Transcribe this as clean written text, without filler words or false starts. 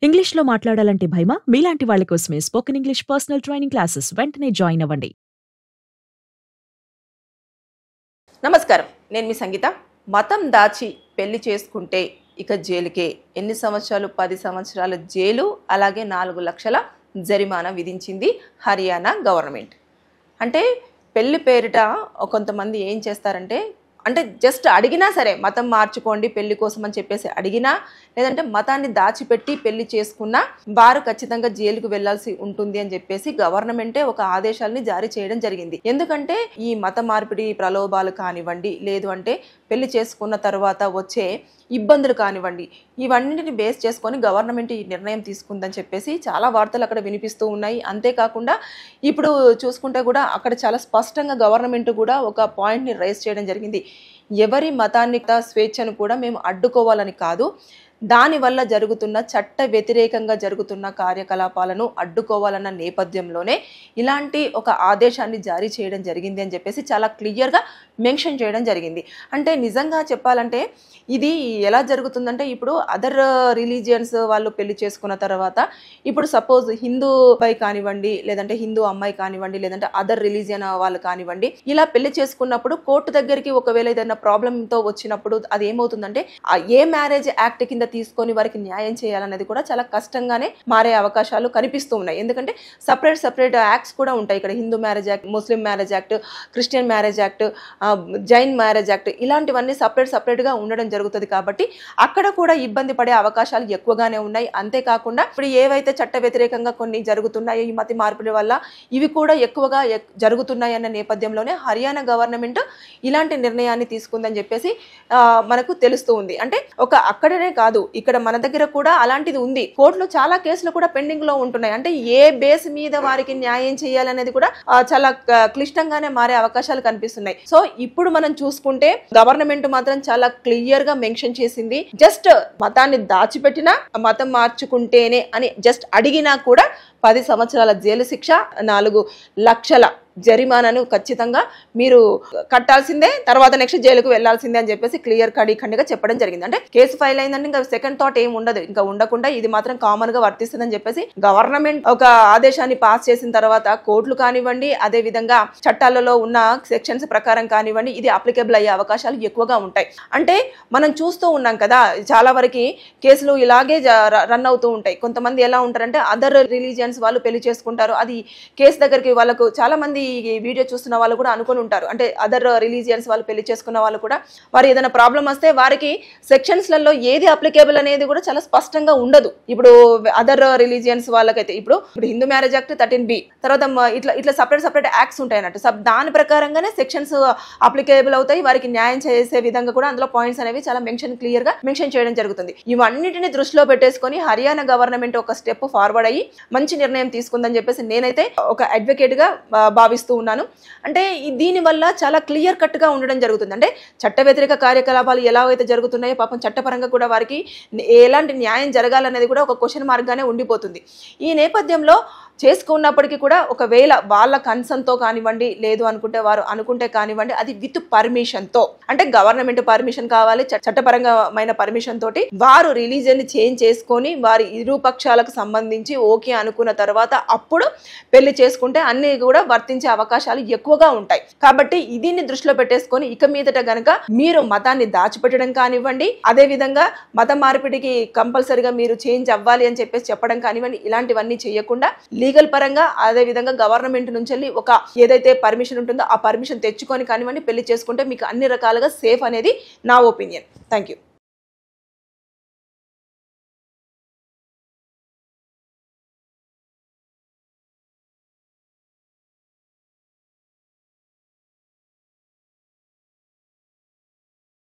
ఇంగ్లీష్‌లో మాట్లాడాలంటే భయమా? మీలాంటి వాళ్ళ కోసమే spoken English personal training classes వెంటనే జాయిన్ అవ్వండి. నమస్కారం, నేను మీ సంగీత. మతం దాచి పెళ్లి చేసుకుంటే ఇక జైలుకే. ఎన్ని సంవత్సరాలు? 10 సంవత్సరాల జైలు, అలాగే 4 లక్షల జరిమానా విధించింది హర్యానా గవర్నమెంట్. అంటే పెళ్లి పేరిట కొంతమంది ఏం చేస్తారంటే, జస్ట్ అడిగినా సరే మతం మార్చుకోండి పెళ్లి కోసం అని చెప్పేసి అడిగినా, లేదంటే మతాన్ని దాచిపెట్టి పెళ్లి చేసుకున్నా వారు ఖచ్చితంగా జైలుకు వెళ్లాల్సి ఉంటుంది అని చెప్పేసి గవర్నమెంటే ఒక ఆదేశాలని జారీ చేయడం జరిగింది. ఎందుకంటే ఈ మత మార్పిడి ప్రలోభాలు కానివ్వండి, లేదు అంటే పెళ్లి చేసుకున్న తర్వాత వచ్చే ఇబ్బందులు కానివ్వండి, ఇవన్నింటిని బేస్ చేసుకొని గవర్నమెంట్ ఈ నిర్ణయం తీసుకుందని చెప్పేసి చాలా వార్తలు అక్కడ వినిపిస్తూ ఉన్నాయి. అంతేకాకుండా ఇప్పుడు చూసుకుంటే కూడా అక్కడ చాలా స్పష్టంగా గవర్నమెంట్ కూడా ఒక పాయింట్ని రైజ్ చేయడం జరిగింది. ఎవరి మతాన్ని స్వేచ్ఛను కూడా మేము అడ్డుకోవాలని కాదు, దానివల్ల జరుగుతున్న చట్ట వ్యతిరేకంగా జరుగుతున్న కార్యకలాపాలను అడ్డుకోవాలన్న నేపథ్యంలోనే ఇలాంటి ఒక ఆదేశాన్ని జారీ చేయడం జరిగింది అని చెప్పేసి చాలా క్లియర్గా మెన్షన్ చేయడం జరిగింది. అంటే నిజంగా చెప్పాలంటే ఇది ఎలా జరుగుతుందంటే, ఇప్పుడు అదర్ రిలీజియన్స్ వాళ్ళు పెళ్లి చేసుకున్న తర్వాత, ఇప్పుడు సపోజ్ హిందూ అబ్బాయి కానివ్వండి, లేదంటే హిందూ అమ్మాయి కానివ్వండి, లేదంటే అదర్ రిలీజియన్ వాళ్ళు కానివ్వండి, ఇలా పెళ్లి చేసుకున్నప్పుడు కోర్టు దగ్గరికి ఒకవేళ ఏదైనా ప్రాబ్లంతో వచ్చినప్పుడు అది ఏమవుతుందంటే, ఏ మ్యారేజ్ యాక్ట్ కింద తీసుకొని వారికి న్యాయం చేయాలనేది కూడా చాలా కష్టంగానే మారే అవకాశాలు కనిపిస్తూ ఉన్నాయి. ఎందుకంటే సపరేట్ యాక్ట్స్ కూడా ఉంటాయి. ఇక్కడ Hindu marriage act, Muslim marriage act, Christian marriage act, Jain marriage act, ఇలాంటివన్నీ సపరేట్గా ఉండడం జరుగుతుంది. కాబట్టి అక్కడ కూడా ఇబ్బంది పడే అవకాశాలు ఎక్కువగానే ఉన్నాయి. అంతేకాకుండా ఇప్పుడు ఏవైతే చట్ట వ్యతిరేకంగా కొన్ని జరుగుతున్నాయో ఈ మత మార్పిడి వల్ల, ఇవి కూడా ఎక్కువగా జరుగుతున్నాయి అన్న నేపథ్యంలోనే హర్యానా గవర్నమెంట్ ఇలాంటి నిర్ణయాన్ని తీసుకుందని చెప్పేసి మనకు తెలుస్తూ ఉంది. అంటే అక్కడనే కాదు, ఇక్కడ మన దగ్గర కూడా అలాంటిది ఉంది. కోర్టులో చాలా కేసులు కూడా పెండింగ్ లో ఉంటున్నాయి. అంటే ఏ బేస్ మీద వారికి న్యాయం చేయాలనేది కూడా చాలా క్లిష్టంగానే మారే అవకాశాలు కనిపిస్తున్నాయి. సో ఇప్పుడు మనం చూసుకుంటే గవర్నమెంట్ మాత్రం చాలా క్లియర్ గా మెన్షన్ చేసింది, జస్ట్ మతాన్ని దాచిపెట్టినా మతం మార్చుకుంటేనే అని జస్ట్ అడిగినా కూడా 10 సంవత్సరాల జైలు శిక్ష, 4 లక్షల జరిమానాను ఖచ్చితంగా మీరు కట్టాల్సిందే, తర్వాత నెక్స్ట్ జైలుకు వెళ్లాల్సిందే అని చెప్పేసి క్లియర్ ఖండిగా చెప్పడం జరిగింది. అంటే కేసు ఫైల్ అయిందంటే ఇంకా సెకండ్ థాట్ ఏం ఉండదు, ఇంకా ఉండకుండా ఇది మాత్రం కామన్ గా వర్తిస్తుందని చెప్పేసి గవర్నమెంట్ ఒక ఆదేశాన్ని పాస్ చేసిన తర్వాత కోర్టులు కానివ్వండి, అదే విధంగా చట్టాలలో ఉన్న సెక్షన్స్ ప్రకారం కానివ్వండి, ఇది అప్లికేబుల్ అయ్యే అవకాశాలు ఎక్కువగా ఉంటాయి. అంటే మనం చూస్తూ ఉన్నాం కదా, చాలా వరకు కేసులు ఇలాగే రన్ అవుతూ ఉంటాయి. కొంతమంది ఎలా ఉంటారంటే అదర్ రిలీజియన్స్ వాళ్ళు పెళ్లి చేసుకుంటారు, అది కేసు దగ్గరికి వాళ్ళకు చాలా మంది వీడియో చూస్తున్న వాళ్ళు కూడా అనుకుని ఉంటారు. అంటే అదర్ రిలీజియన్స్ వాళ్ళు పెళ్లి చేసుకున్న వాళ్ళు కూడా వారు ఏదైనా ప్రాబ్లం వస్తే వారికి సెక్షన్స్లలో ఏది అప్లికేబుల్ అనేది కూడా చాలా స్పష్టంగా ఉండదు. ఇప్పుడు అదర్ రిలీజియన్స్ వాళ్ళకైతే ఇప్పుడు హిందూ మ్యారేజ్ యాక్ట్ 13B, తర్వాత ఇట్లా సపరేట్ యాక్ట్స్ ఉంటాయి అన్నట్టు. దాని ప్రకారంగానే సెక్షన్స్ అప్లికేబుల్ అవుతాయి, వారికి న్యాయం చేసే విధంగా కూడా అందులో పాయింట్స్ అనేవి చాలా క్లియర్ గా మెన్షన్ చేయడం జరుగుతుంది. ఇవన్నిటిని దృష్టిలో పెట్టేసుకొని హర్యానా గవర్నమెంట్ ఒక స్టెప్ ఫార్వర్డ్ అయ్యి మంచి నిర్ణయం తీసుకుందని చెప్పేసి నేనైతే ఒక అడ్వకేట్ గా భావిస్తూ ఉన్నాను. అంటే దీని వల్ల చాలా క్లియర్ కట్ గా ఉండడం జరుగుతుంది. అంటే చట్ట వ్యతిరేక కార్యకలాపాలు ఎలా అయితే జరుగుతున్నాయో పాపం చట్టపరంగా కూడా వారికి ఎలాంటి న్యాయం జరగాలనేది కూడా ఒక క్వశ్చన్ మార్క్ గానే ఉండిపోతుంది. ఈ నేపథ్యంలో చేసుకున్నప్పటికీ కూడా ఒకవేళ వాళ్ళ కన్సర్న్తో కానివ్వండి, లేదు అనుకుంటే కానివ్వండి, అది విత్ పర్మిషన్తో, అంటే గవర్నమెంట్ పర్మిషన్ కావాలి, చట్టపరమైన పర్మిషన్ తోటి వారు రిలీజియన్ చేంజ్ చేసుకొని వారి ఇరు పక్షాలకు సంబంధించి ఓకే అనుకున్న తర్వాత అప్పుడు పెళ్లి చేసుకుంటే అన్ని కూడా వర్తించే అవకాశాలు ఎక్కువగా ఉంటాయి. కాబట్టి దీన్ని దృష్టిలో పెట్టేసుకొని ఇక మీదట గనక మీరు మతాన్ని దాచిపెట్టడం కానివ్వండి, అదే విధంగా మత మార్పిడికి కంపల్సరిగా మీరు చేంజ్ అవ్వాలి అని చెప్పేసి చెప్పడం కానివ్వండి, ఇలాంటివన్నీ చేయకుండా లీగల్ పరంగా అదే విధంగా గవర్నమెంట్ నుంచి వెళ్ళి ఒక ఏదైతే పర్మిషన్ ఉంటుందో ఆ పర్మిషన్ తెచ్చుకొని కానివ్వండి పెళ్లి చేసుకుంటే మీకు అన్ని రకాలుగా సేఫ్ అనేది నా ఒపీనియన్. Thank you.